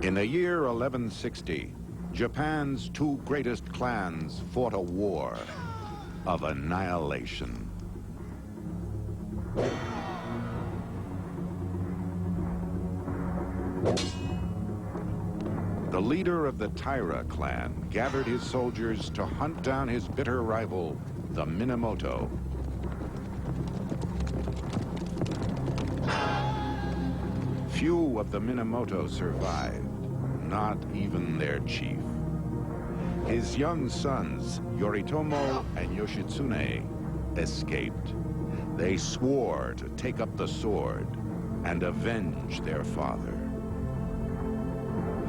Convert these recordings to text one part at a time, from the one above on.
In the year 1160, Japan's two greatest clans fought a war of annihilation. The leader of the Taira clan gathered his soldiers to hunt down his bitter rival, the Minamoto. Few of the Minamoto survived, not even their chief. His young sons, Yoritomo and Yoshitsune, escaped. They swore to take up the sword and avenge their father.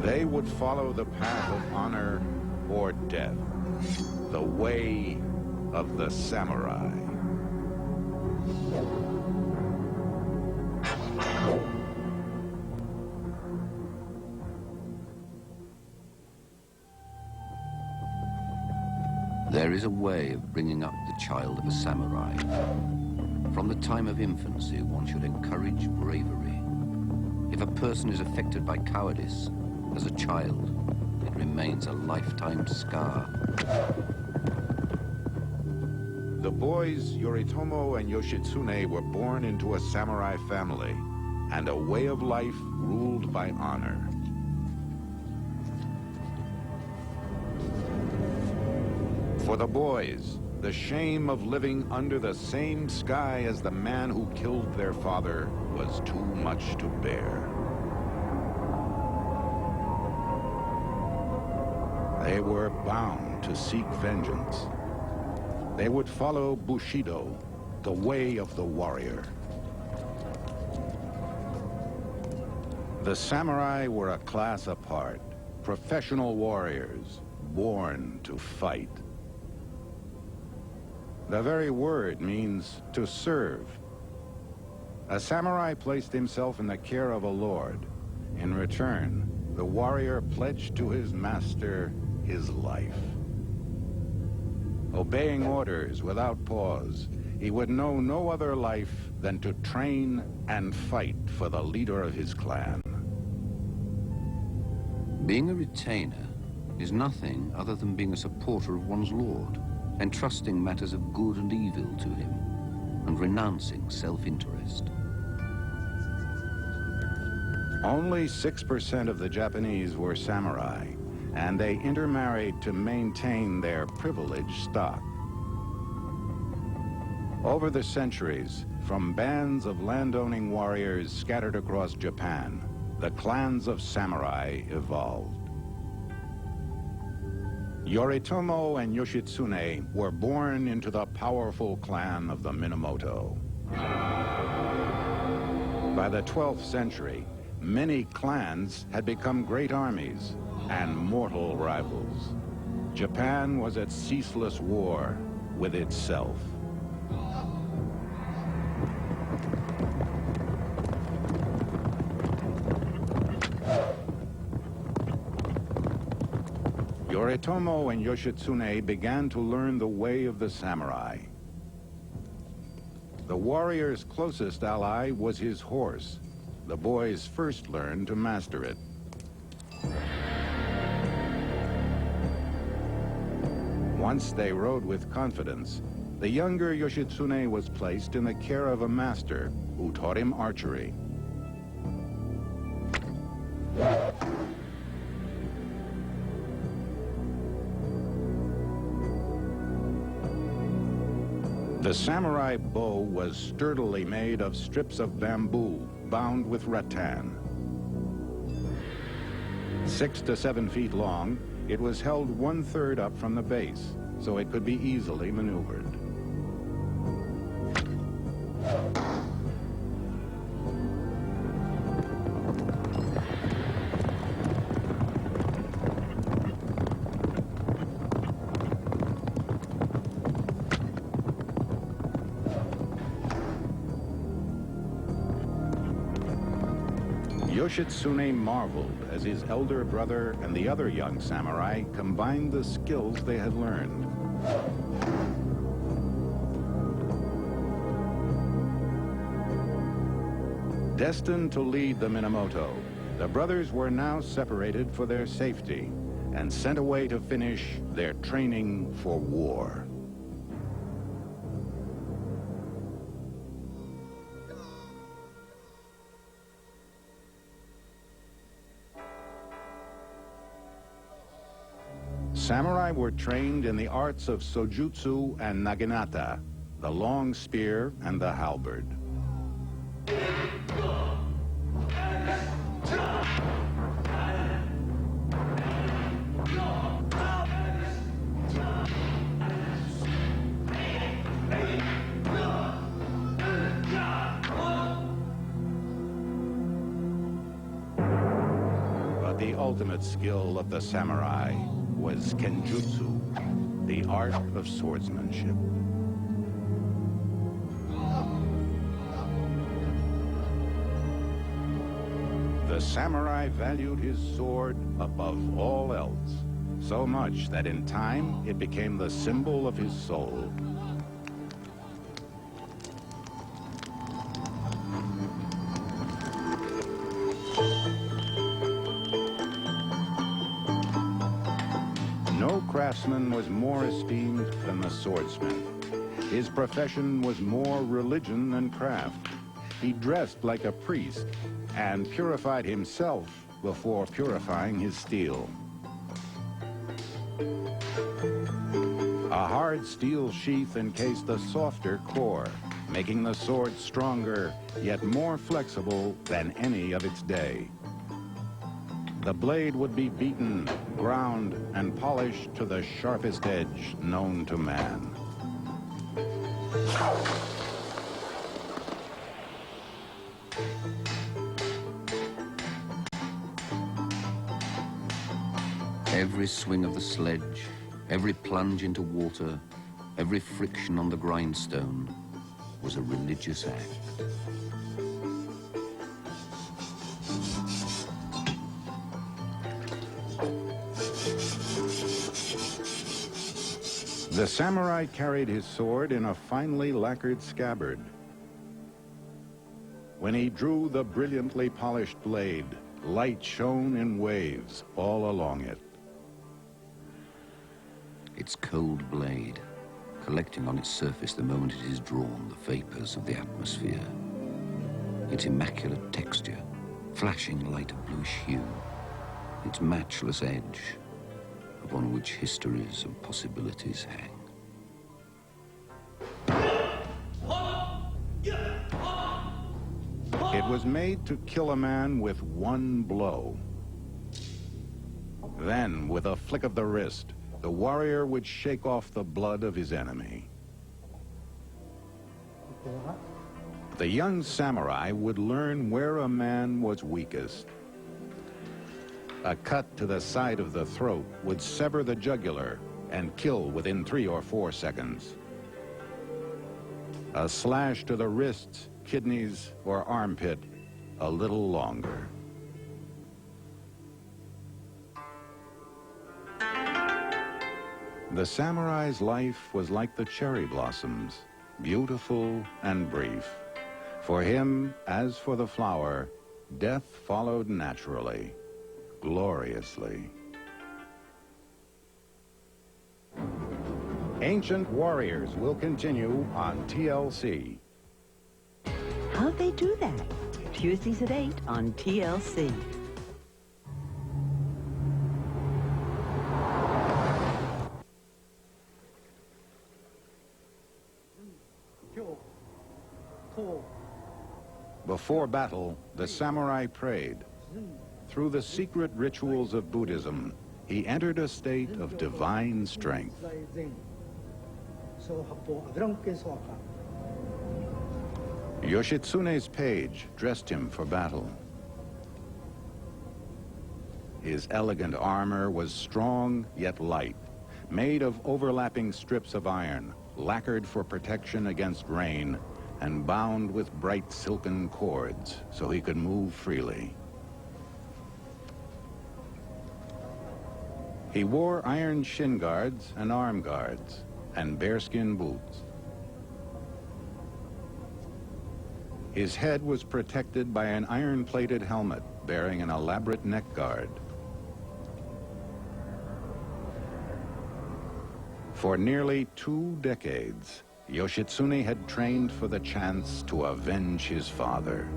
They would follow the path of honor or death, the way of the samurai. There is a way of bringing up the child of a samurai. From the time of infancy, one should encourage bravery. If a person is affected by cowardice as a child, it remains a lifetime scar. The boys Yoritomo and Yoshitsune were born into a samurai family and a way of life ruled by honor. For the boys, the shame of living under the same sky as the man who killed their father was too much to bear. They were bound to seek vengeance. They would follow Bushido, the way of the warrior. The samurai were a class apart, professional warriors, born to fight. The very word means to serve. A samurai placed himself in the care of a lord. In return, the warrior pledged to his master his life. Obeying orders without pause, he would know no other life than to train and fight for the leader of his clan. Being a retainer is nothing other than being a supporter of one's lord, entrusting matters of good and evil to him, and renouncing self-interest. Only 6% of the Japanese were samurai, and they intermarried to maintain their privileged stock. Over the centuries, from bands of landowning warriors scattered across Japan, the clans of samurai evolved. Yoritomo and Yoshitsune were born into the powerful clan of the Minamoto. By the 12th century, many clans had become great armies and mortal rivals. Japan was at ceaseless war with itself. Yoritomo and Yoshitsune began to learn the way of the samurai. The warrior's closest ally was his horse. The boys first learned to master it. Once they rode with confidence, the younger Yoshitsune was placed in the care of a master who taught him archery. The samurai bow was sturdily made of strips of bamboo bound with rattan. 6 to 7 feet long, it was held 1/3 up from the base, so it could be easily maneuvered. Yoshitsune marveled as his elder brother and the other young samurai combined the skills they had learned. Destined to lead the Minamoto, The brothers were now separated for their safety and sent away to finish their training for war. Samurai were trained in the arts of sojutsu and naginata, the long spear and the halberd. But the ultimate skill of the samurai was kenjutsu, the art of swordsmanship. The samurai valued his sword above all else, so much that in time it became the symbol of his soul. No craftsman was more esteemed than the swordsmith. His profession was more religion than craft. He dressed like a priest and purified himself before purifying his steel. A hard steel sheath encased the softer core, making the sword stronger, yet more flexible than any of its day. The blade would be beaten, ground, and polished to the sharpest edge known to man. Every swing of the sledge, every plunge into water, every friction on the grindstone was a religious act. The samurai carried his sword in a finely lacquered scabbard. When he drew the brilliantly polished blade, light shone in waves all along it. Its cold blade, collecting on its surface the moment it is drawn the vapors of the atmosphere. Its immaculate texture, flashing light of bluish hue, its matchless edge, upon which histories of possibilities hang. It was made to kill a man with one blow. Then, with a flick of the wrist, the warrior would shake off the blood of his enemy. The young samurai would learn where a man was weakest. A cut to the side of the throat would sever the jugular and kill within 3 or 4 seconds. A slash to the wrists, kidneys, or armpit, a little longer. The samurai's life was like the cherry blossoms, beautiful and brief. For him, as for the flower, death followed naturally, gloriously. Ancient Warriors will continue on TLC. How'd they do that? Tuesdays at 8 on TLC. Before battle, the samurai prayed. Through the secret rituals of Buddhism, he entered a state of divine strength. Yoshitsune's page dressed him for battle. His elegant armor was strong yet light, made of overlapping strips of iron, lacquered for protection against rain, and bound with bright silken cords so he could move freely. He wore iron shin guards and arm guards, and bearskin boots. His head was protected by an iron-plated helmet bearing an elaborate neck guard. For nearly 2 decades, Yoshitsune had trained for the chance to avenge his father.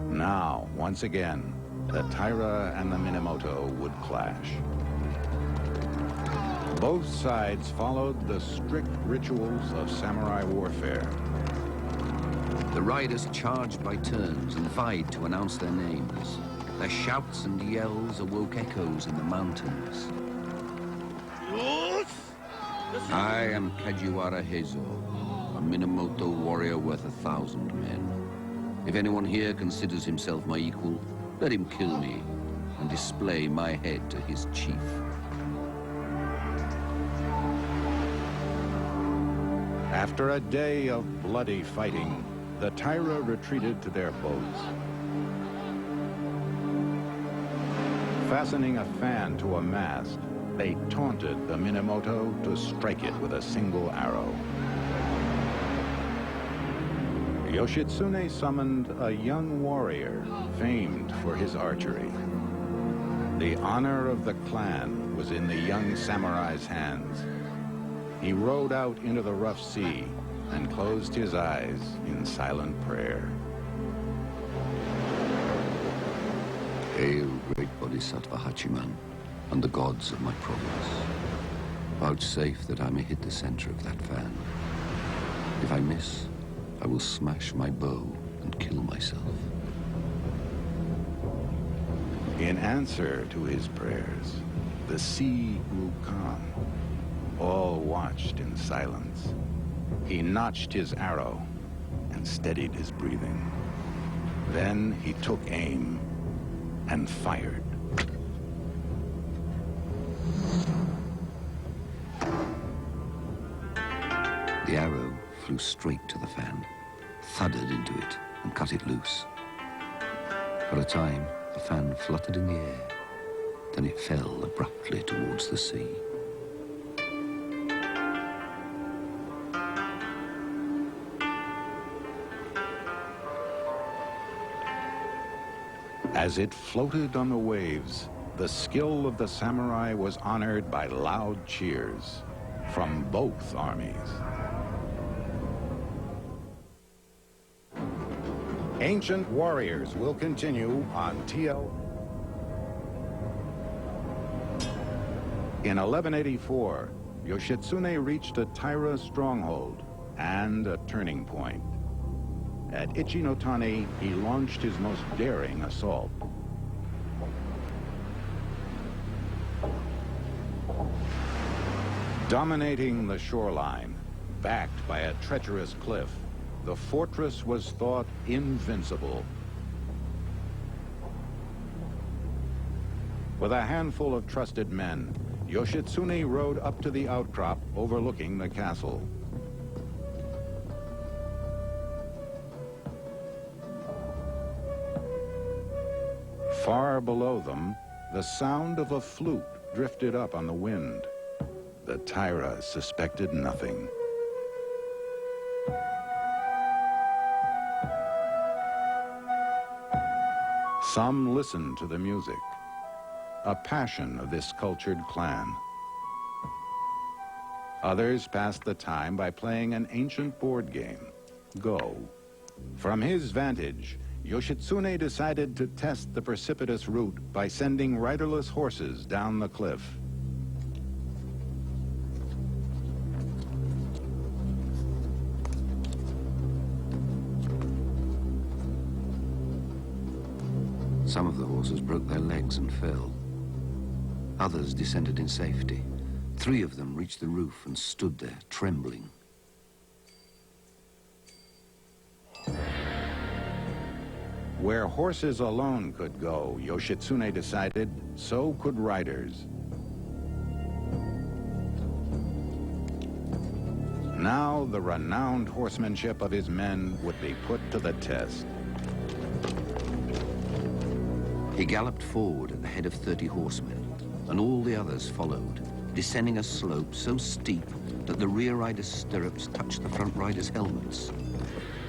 Now, once again, the Taira and the Minamoto would clash. Both sides followed the strict rituals of samurai warfare. The riders charged by turns and vied to announce their names. Their shouts and yells awoke echoes in the mountains. I am Kajiwara Heizo, a Minamoto warrior worth 1,000 men. If anyone here considers himself my equal, let him kill me and display my head to his chief. After a day of bloody fighting, the Taira retreated to their boats. Fastening a fan to a mast, they taunted the Minamoto to strike it with a single arrow. Yoshitsune summoned a young warrior famed for his archery. The honor of the clan was in the young samurai's hands. He rowed out into the rough sea and closed his eyes in silent prayer. Hail, great Bodhisattva Hachiman, and the gods of my province. Vouchsafe that I may hit the center of that fan. If I miss, I will smash my bow and kill myself. In answer to his prayers, the sea grew calm. All watched in silence. He notched his arrow and steadied his breathing. Then he took aim and fired. The arrow flew straight to the fan, thudded into it, and cut it loose. For a time, the fan fluttered in the air. Then it fell abruptly towards the sea. As it floated on the waves, the skill of the samurai was honored by loud cheers from both armies. Ancient Warriors will continue on TL. In 1184, Yoshitsune reached a Taira stronghold and a turning point. At Ichinotani, he launched his most daring assault. Dominating the shoreline, backed by a treacherous cliff, the fortress was thought invincible. With a handful of trusted men, Yoshitsune rode up to the outcrop overlooking the castle. Far below them, the sound of a flute drifted up on the wind. The Taira suspected nothing. Some listened to the music, a passion of this cultured clan. Others passed the time by playing an ancient board game, Go. From his vantage, Yoshitsune decided to test the precipitous route by sending riderless horses down the cliff. Some of the horses broke their legs and fell. Others descended in safety. 3 of them reached the roof and stood there, trembling. Where horses alone could go, Yoshitsune decided, so could riders. Now the renowned horsemanship of his men would be put to the test. He galloped forward at the head of 30 horsemen, and all the others followed, descending a slope so steep that the rear riders' stirrups touched the front riders' helmets.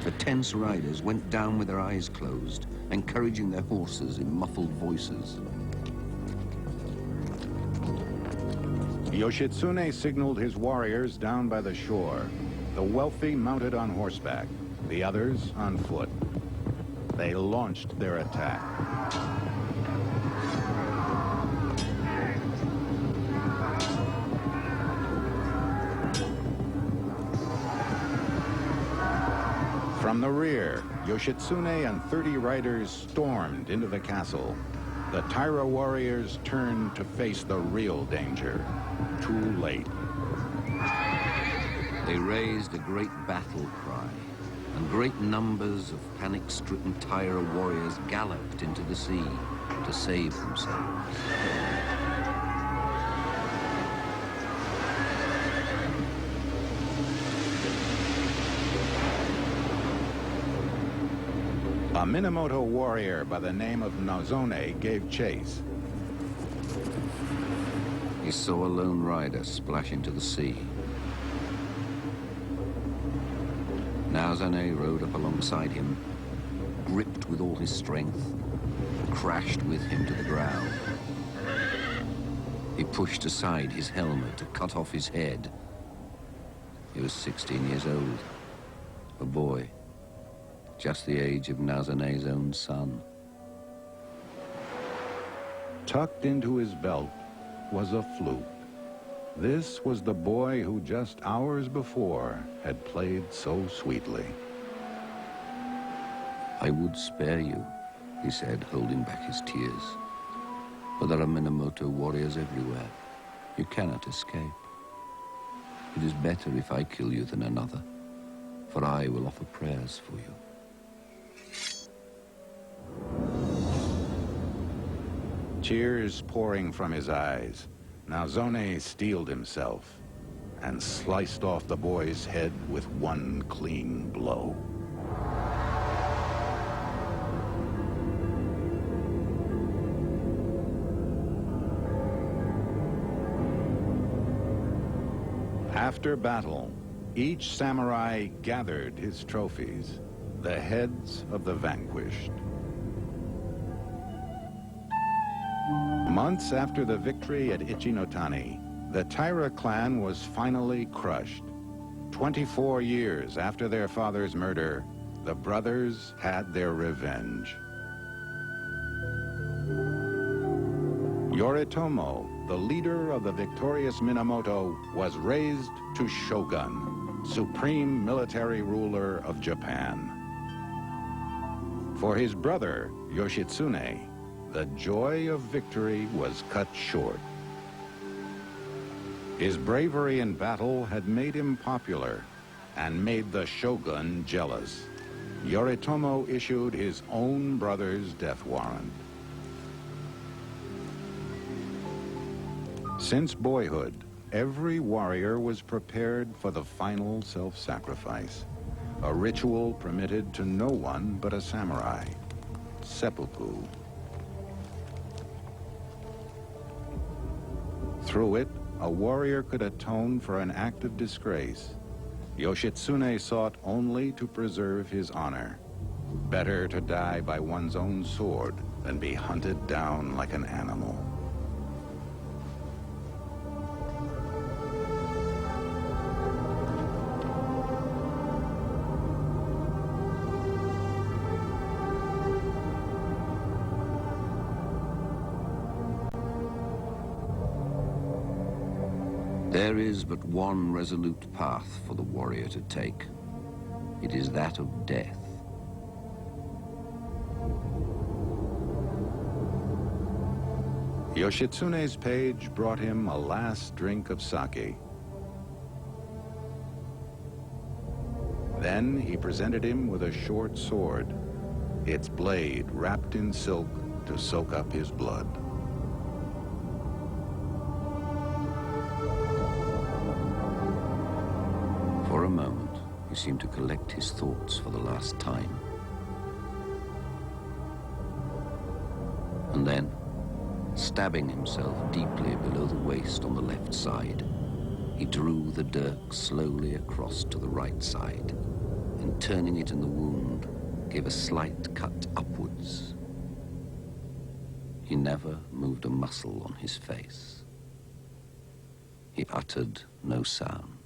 The tense riders went down with their eyes closed, encouraging their horses in muffled voices. Yoshitsune signaled his warriors down by the shore, the wealthy mounted on horseback, the others on foot. They launched their attack. From the rear, Yoshitsune and 30 riders stormed into the castle. The Taira warriors turned to face the real danger. Too late. They raised a great battle cry, and great numbers of panic-stricken Taira warriors galloped into the sea to save themselves. A Minamoto warrior by the name of Nozone gave chase. He saw a lone rider splash into the sea. Nozone rode up alongside him, gripped with all his strength, crashed with him to the ground. He pushed aside his helmet to cut off his head. He was 16 years old, a boy, just the age of Nozone's own son. Tucked into his belt was a flute. This was the boy who just hours before had played so sweetly. I would spare you, he said, holding back his tears. But there are Minamoto warriors everywhere. You cannot escape. It is better if I kill you than another, for I will offer prayers for you. Tears pouring from his eyes, Nozone steeled himself and sliced off the boy's head with one clean blow. After battle, each samurai gathered his trophies, the heads of the vanquished. Months after the victory at Ichinotani, the Taira clan was finally crushed. 24 years after their father's murder, the brothers had their revenge. Yoritomo, the leader of the victorious Minamoto, was raised to shogun, supreme military ruler of Japan. For his brother, Yoshitsune, the joy of victory was cut short. His bravery in battle had made him popular and made the shogun jealous. Yoritomo issued his own brother's death warrant. Since boyhood, every warrior was prepared for the final self-sacrifice, a ritual permitted to no one but a samurai, seppuku. Through it, a warrior could atone for an act of disgrace. Yoshitsune sought only to preserve his honor. Better to die by one's own sword than be hunted down like an animal. There is but one resolute path for the warrior to take. It is that of death. Yoshitsune's page brought him a last drink of sake. Then he presented him with a short sword, its blade wrapped in silk to soak up his blood. For a moment, he seemed to collect his thoughts for the last time. And then, stabbing himself deeply below the waist on the left side, he drew the dirk slowly across to the right side, and turning it in the wound, gave a slight cut upwards. He never moved a muscle on his face. He uttered no sound.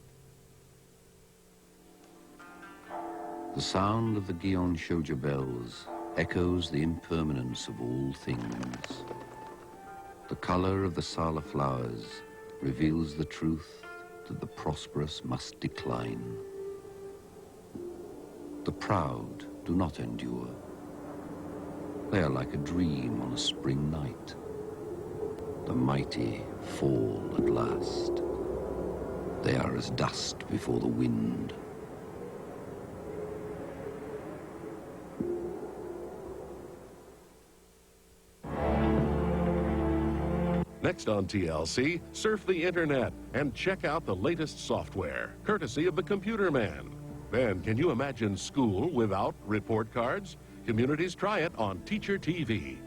The sound of the Gion Shouja bells echoes the impermanence of all things. The color of the Sala flowers reveals the truth that the prosperous must decline. The proud do not endure. They are like a dream on a spring night. The mighty fall at last. They are as dust before the wind. Next on TLC, surf the internet and check out the latest software, courtesy of the Computer Man. Then, can you imagine school without report cards? Communities try it on Teacher TV.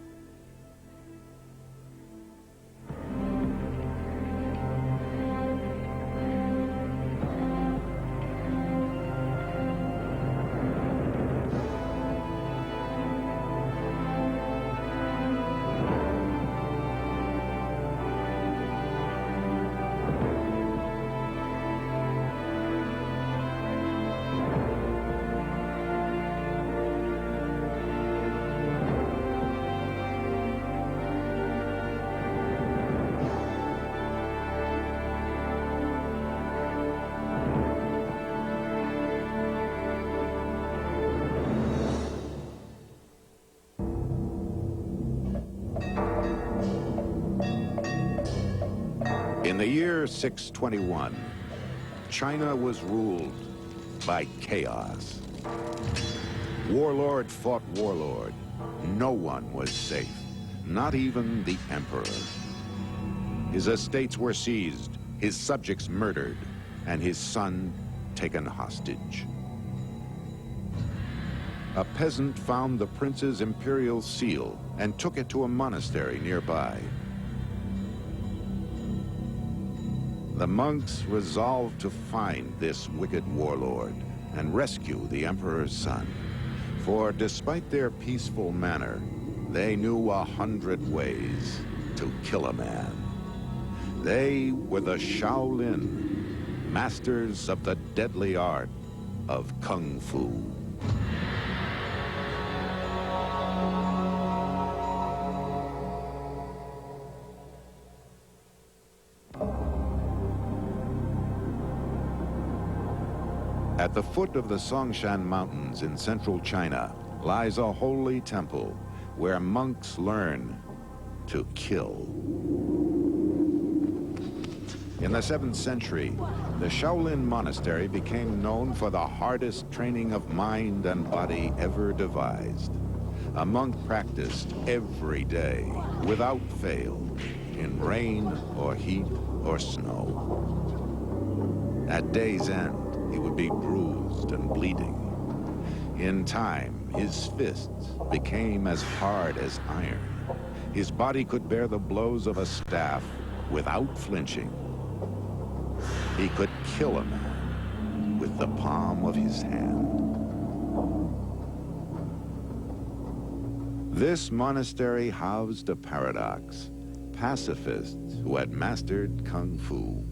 In the year 621, China was ruled by chaos. Warlord fought warlord. No one was safe, not even the emperor. His estates were seized, his subjects murdered, and his son taken hostage. A peasant found the prince's imperial seal and took it to a monastery nearby. The monks resolved to find this wicked warlord and rescue the emperor's son. For despite their peaceful manner, they knew 100 ways to kill a man. They were the Shaolin, masters of the deadly art of Kung Fu. At the foot of the Songshan Mountains in central China lies a holy temple where monks learn to kill. In the 7th century, the Shaolin Monastery became known for the hardest training of mind and body ever devised. A monk practiced every day, without fail, in rain or heat or snow. At day's end, he would be bruised and bleeding. In time, his fists became as hard as iron. His body could bear the blows of a staff without flinching. He could kill a man with the palm of his hand. This monastery housed a paradox: pacifists who had mastered Kung Fu.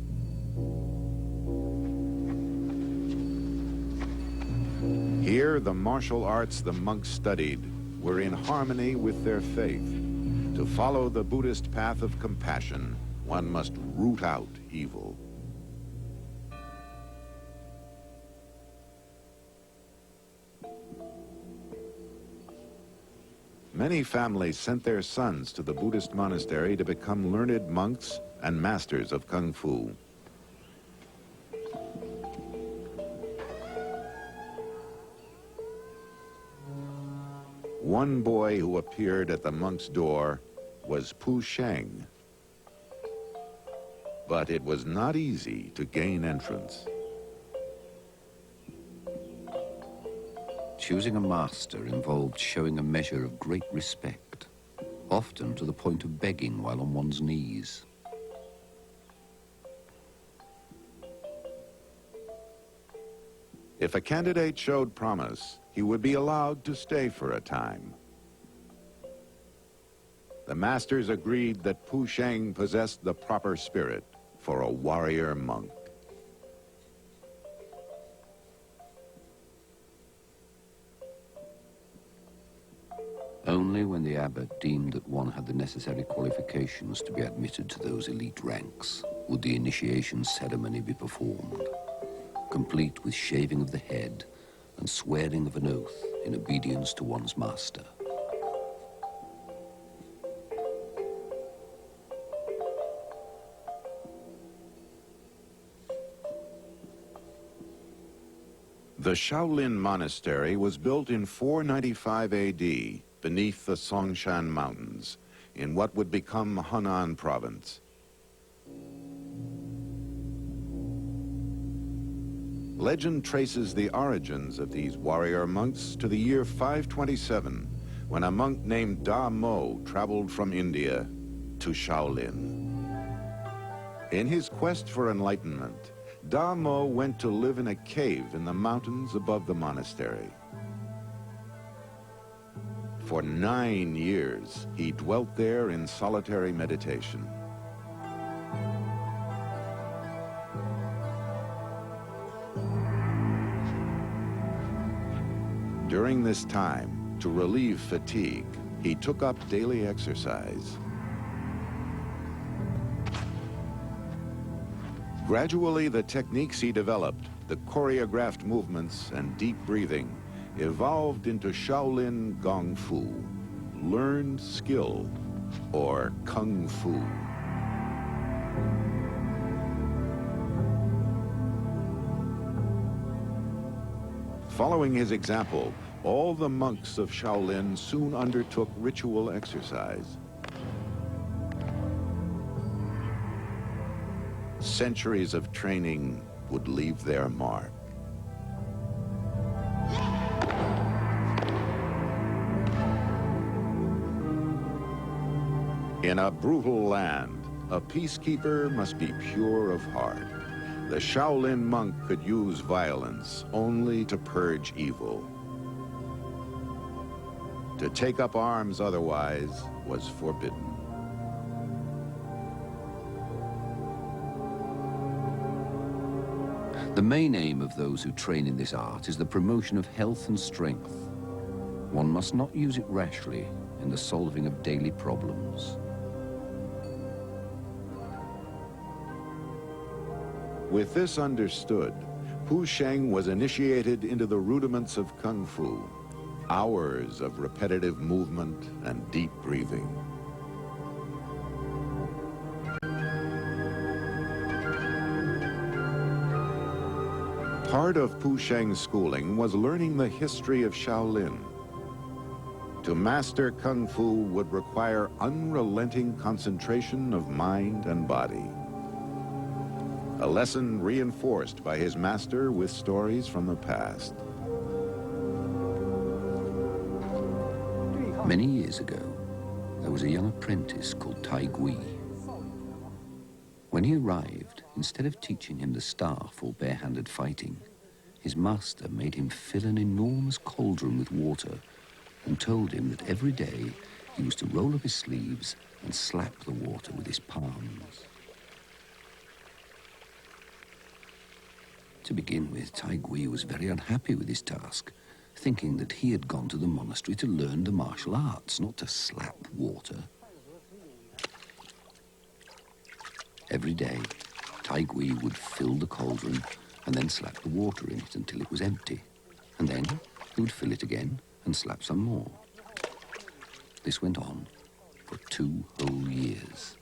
Here, the martial arts the monks studied were in harmony with their faith. To follow the Buddhist path of compassion, one must root out evil. Many families sent their sons to the Buddhist monastery to become learned monks and masters of Kung Fu. One boy who appeared at the monk's door was Pu Sheng. But it was not easy to gain entrance. Choosing a master involved showing a measure of great respect, often to the point of begging while on one's knees. If a candidate showed promise, he would be allowed to stay for a time. The masters agreed that Pu Sheng possessed the proper spirit for a warrior monk. Only when the abbot deemed that one had the necessary qualifications to be admitted to those elite ranks would the initiation ceremony be performed, complete with shaving of the head and swearing of an oath in obedience to one's master. The Shaolin Monastery was built in 495 AD beneath the Songshan Mountains in what would become Henan Province. Legend traces the origins of these warrior monks to the year 527, when a monk named Da Mo traveled from India to Shaolin. In his quest for enlightenment, Da Mo went to live in a cave in the mountains above the monastery. For 9 years, he dwelt there in solitary meditation. During this time, to relieve fatigue, he took up daily exercise. Gradually, the techniques he developed, the choreographed movements and deep breathing, evolved into Shaolin Gong Fu, learned skill, or Kung Fu. Following his example, all the monks of Shaolin soon undertook ritual exercise. Centuries of training would leave their mark. In a brutal land, a peacekeeper must be pure of heart. The Shaolin monk could use violence only to purge evil. To take up arms otherwise was forbidden. The main aim of those who train in this art is the promotion of health and strength. One must not use it rashly in the solving of daily problems. With this understood, Pu Sheng was initiated into the rudiments of Kung Fu, hours of repetitive movement and deep breathing. Part of Pu Sheng's schooling was learning the history of Shaolin. To master Kung Fu would require unrelenting concentration of mind and body. A lesson reinforced by his master with stories from the past. Many years ago, there was a young apprentice called Tai Gui. When he arrived, instead of teaching him the staff or barehanded fighting, his master made him fill an enormous cauldron with water and told him that every day he was to roll up his sleeves and slap the water with his palms. To begin with, Tai Gui was very unhappy with his task, thinking that he had gone to the monastery to learn the martial arts, not to slap water. Every day, Tai Gui would fill the cauldron and then slap the water in it until it was empty. And then he would fill it again and slap some more. This went on for 2 whole years.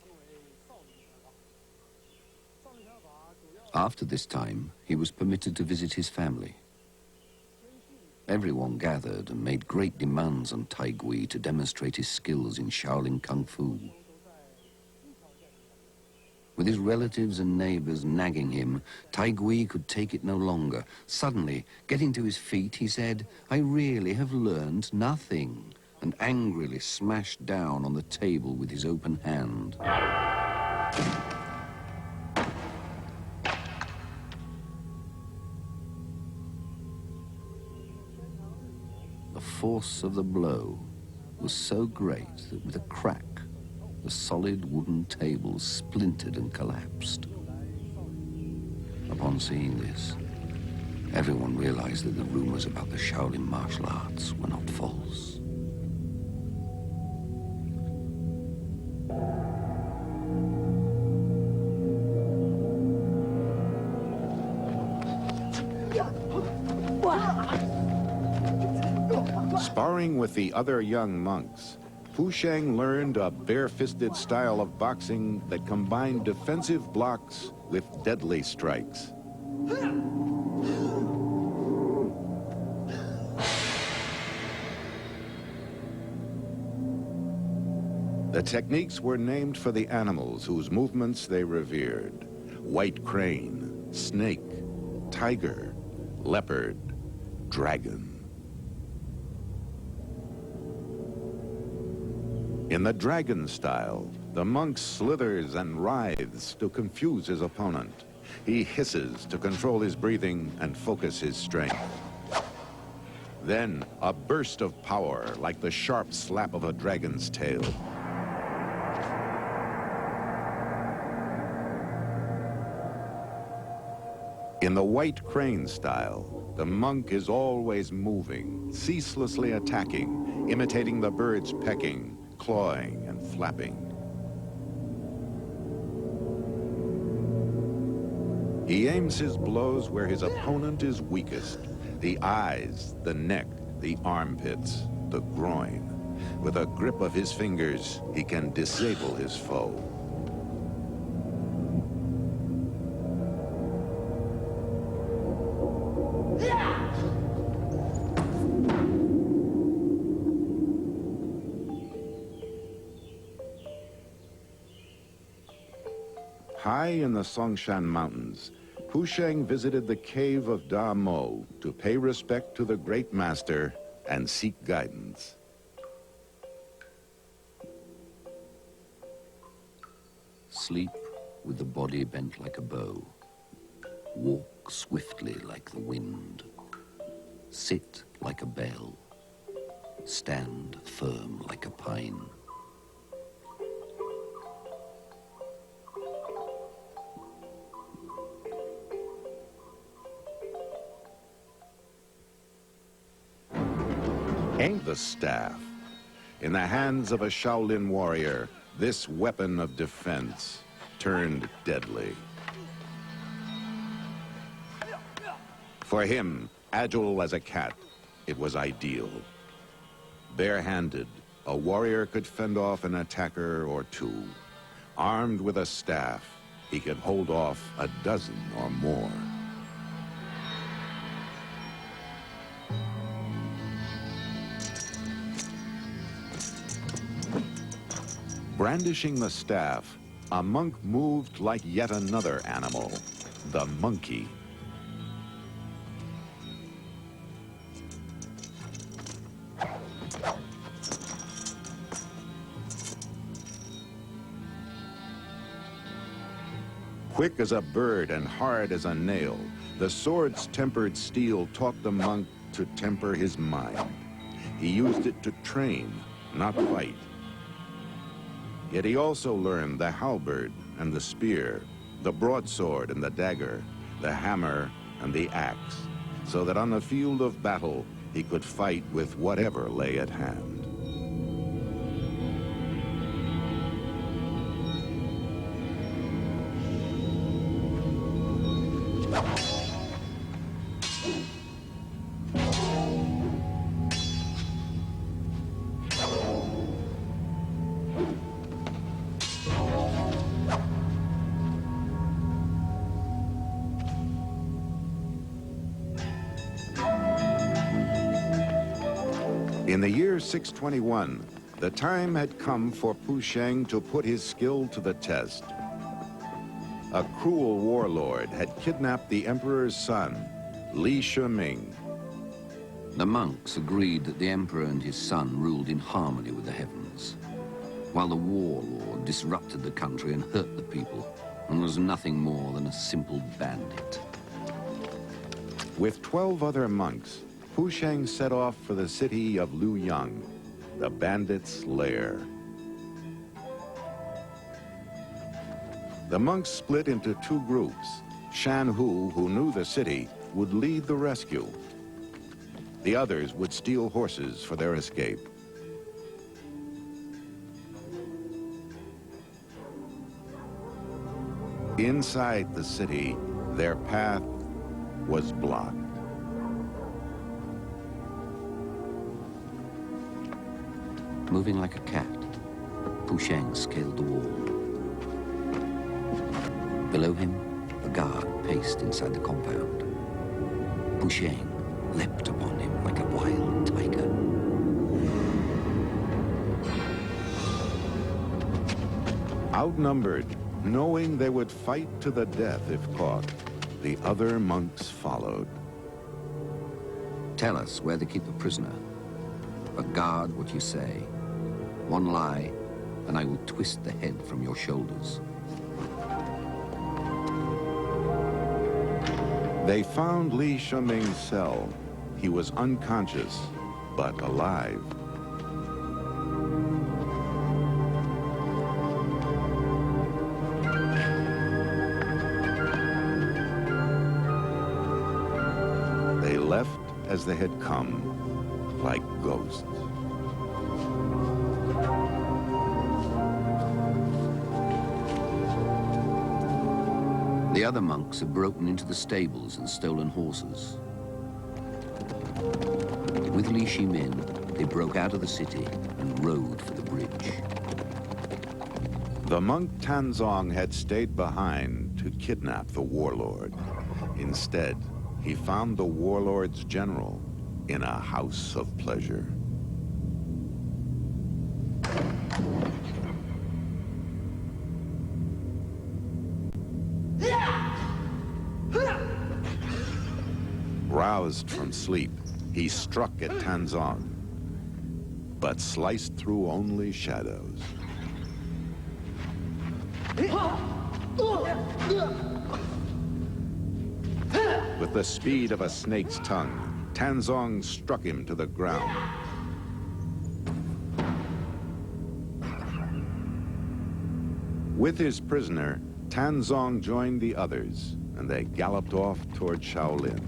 After this time, he was permitted to visit his family. Everyone gathered and made great demands on Tai Gui to demonstrate his skills in Shaolin Kung Fu. With his relatives and neighbors nagging him, Tai Gui could take it no longer. Suddenly, getting to his feet, he said, "I really have learned nothing," and angrily smashed down on the table with his open hand. the force of the blow was so great that with a crack, the solid wooden table splintered and collapsed. Upon seeing this, everyone realized that the rumors about the Shaolin martial arts were not false. Sparring with the other young monks, Pu Sheng learned a bare-fisted style of boxing that combined defensive blocks with deadly strikes. The techniques were named for the animals whose movements they revered: white crane, snake, tiger, leopard, dragon. In the dragon style, the monk slithers and writhes to confuse his opponent. He hisses to control his breathing and focus his strength. Then, a burst of power like the sharp slap of a dragon's tail. In the white crane style, the monk is always moving, ceaselessly attacking, imitating the birds pecking, clawing, and flapping. He aims his blows where his opponent is weakest: the eyes, the neck, the armpits, the groin. With a grip of his fingers, he can disable his foe. High in the Songshan Mountains, Pu Sheng visited the cave of Da Mo to pay respect to the great master and seek guidance. Sleep with the body bent like a bow. Walk swiftly like the wind. Sit like a bell. Stand firm like a pine. Aim the staff. In the hands of a Shaolin warrior, this weapon of defense turned deadly. For him, agile as a cat, it was ideal. Bare-handed, a warrior could fend off an attacker or two. Armed with a staff, he could hold off a dozen or more. Brandishing the staff, a monk moved like yet another animal, the monkey. Quick as a bird and hard as a nail, the sword's tempered steel taught the monk to temper his mind. He used it to train, not fight. Yet he also learned the halberd and the spear, the broadsword and the dagger, the hammer and the axe, so that on the field of battle he could fight with whatever lay at hand. In the year 621, the time had come for Pu Sheng to put his skill to the test. A cruel warlord had kidnapped the emperor's son, Li Shiming. The monks agreed that the emperor and his son ruled in harmony with the heavens, while the warlord disrupted the country and hurt the people and was nothing more than a simple bandit. With 12 other monks, Pu Sheng set off for the city of Luyang, the bandits' lair. The monks split into two groups. Shan Hu, who knew the city, would lead the rescue. The others would steal horses for their escape. Inside the city, their path was blocked. Moving like a cat, Pu Sheng scaled the wall. Below him, a guard paced inside the compound. Pu Sheng leapt upon him like a wild tiger. Outnumbered, knowing they would fight to the death if caught, the other monks followed. Tell us where they keep the prisoner, but guard what you say. One lie, and I will twist the head from your shoulders. They found Li Shuming's cell. He was unconscious, but alive. They left as they had come, like ghosts. The other monks had broken into the stables and stolen horses. With Li Shimin, they broke out of the city and rode for the bridge. The monk Tanzong had stayed behind to kidnap the warlord. Instead, he found the warlord's general in a house of pleasure. Roused from sleep, he struck at Tanzong, but sliced through only shadows. With the speed of a snake's tongue, Tanzong struck him to the ground. With his prisoner, Tanzong joined the others, and they galloped off toward Shaolin.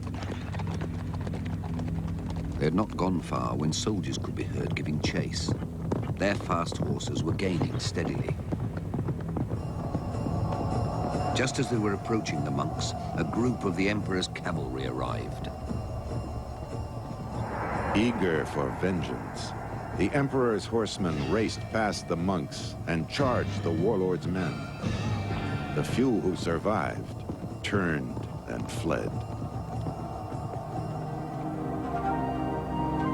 They had not gone far when soldiers could be heard giving chase. Their fast horses were gaining steadily. Just as they were approaching the monks, a group of the Emperor's cavalry arrived. Eager for vengeance, the Emperor's horsemen raced past the monks and charged the warlord's men. The few who survived turned and fled.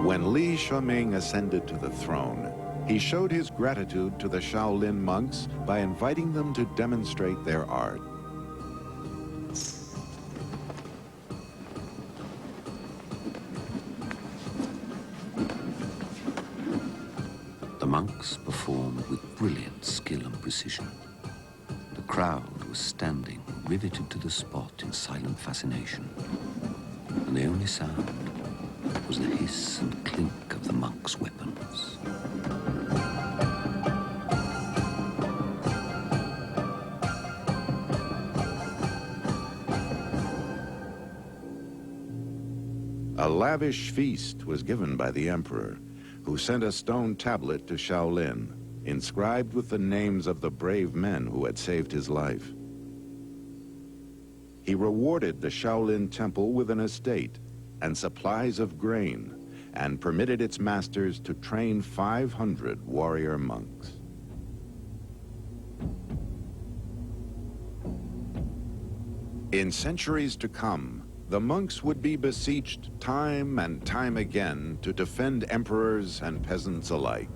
When Li Shuming ascended to the throne, he showed his gratitude to the Shaolin monks by inviting them to demonstrate their art. The monks performed with brilliant skill and precision. The crowd was standing, riveted to the spot in silent fascination. And the only sound was the hiss and clink of the monks' weapons. A lavish feast was given by the emperor, who sent a stone tablet to Shaolin, inscribed with the names of the brave men who had saved his life. He rewarded the Shaolin temple with an estate and supplies of grain, and permitted its masters to train 500 warrior monks. In centuries to come, the monks would be beseeched time and time again to defend emperors and peasants alike.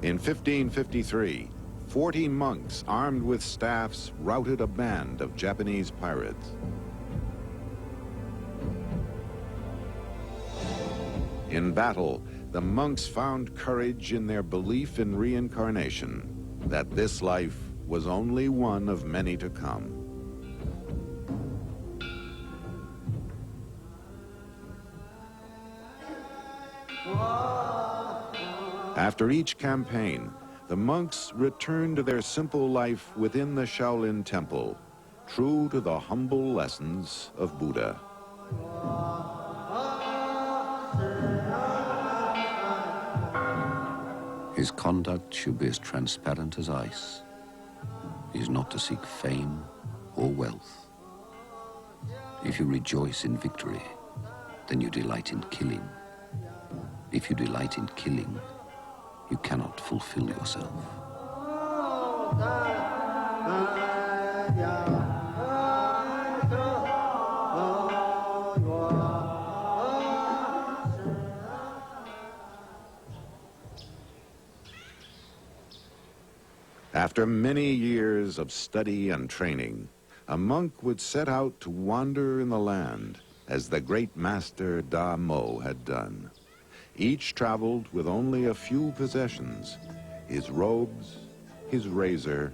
In 1553, 40 monks armed with staffs routed a band of Japanese pirates. In battle, the monks found courage in their belief in reincarnation, that this life was only one of many to come. After each campaign, the monks return to their simple life within the Shaolin temple, true to the humble lessons of Buddha. His conduct should be as transparent as ice. He is not to seek fame or wealth. If you rejoice in victory, then you delight in killing. If you delight in killing, you cannot fulfill yourself. After many years of study and training, a monk would set out to wander in the land as the great master Da Mo had done. Each traveled with only a few possessions: his robes, his razor,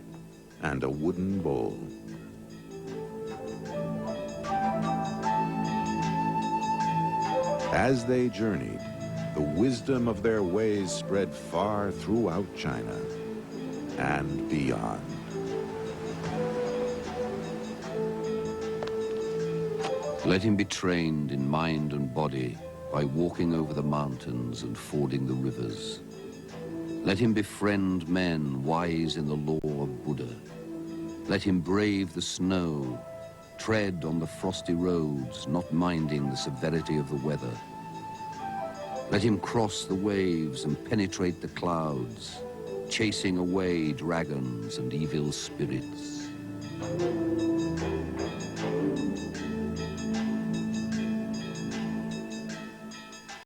and a wooden bowl. As they journeyed, the wisdom of their ways spread far throughout China and beyond. Let him be trained in mind and body by walking over the mountains and fording the rivers. Let him befriend men wise in the law of Buddha. Let him brave the snow, tread on the frosty roads, not minding the severity of the weather. Let him cross the waves and penetrate the clouds, chasing away dragons and evil spirits.